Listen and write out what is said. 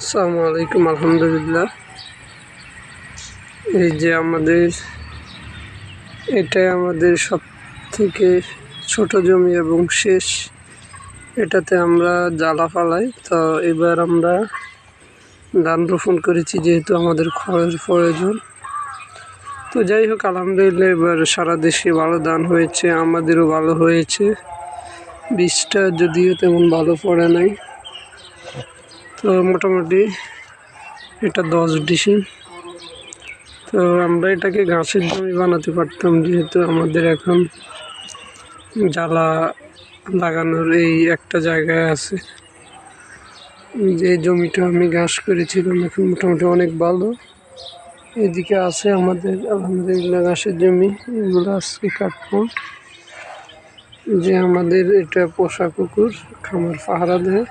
আসসালামু আলাইকুম। আলহামদুলিল্লাহ। এই যে এটাই আমাদের সব থেকে ছোট জমি এবং শেষ। এটাতে আমরা জ্বালা ফালাই। তো এবার আমরা ধান রোপণ করেছি, যেহেতু আমাদের খড়ের প্রয়োজন। তো যাই হোক, আলহামদুলিল্লাহ এবার সারা দেশে ভালো ধান হয়েছে, আমাদেরও ভালো হয়েছে। বীজটা যদিও তেমন ভালো পড়ে নাই, তো মোটামুটি এটা 10 ডিসিম। তো আমরা এটাকে ঘাসের জমি বানাতে পারতাম, যেহেতু আমাদের এখন জ্বালা লাগানোর এই একটা জায়গায় আছে। যে জমিটা আমি ঘাস করেছিলাম এখন মোটামুটি অনেক ভালো। এদিকে আছে আমাদের আলহামদুলিল্লাহ ঘাসের জমি, এগুলো আজকে কাটবো। যে আমাদের এটা পোষা কুকুর খামার পাহারা দেয়।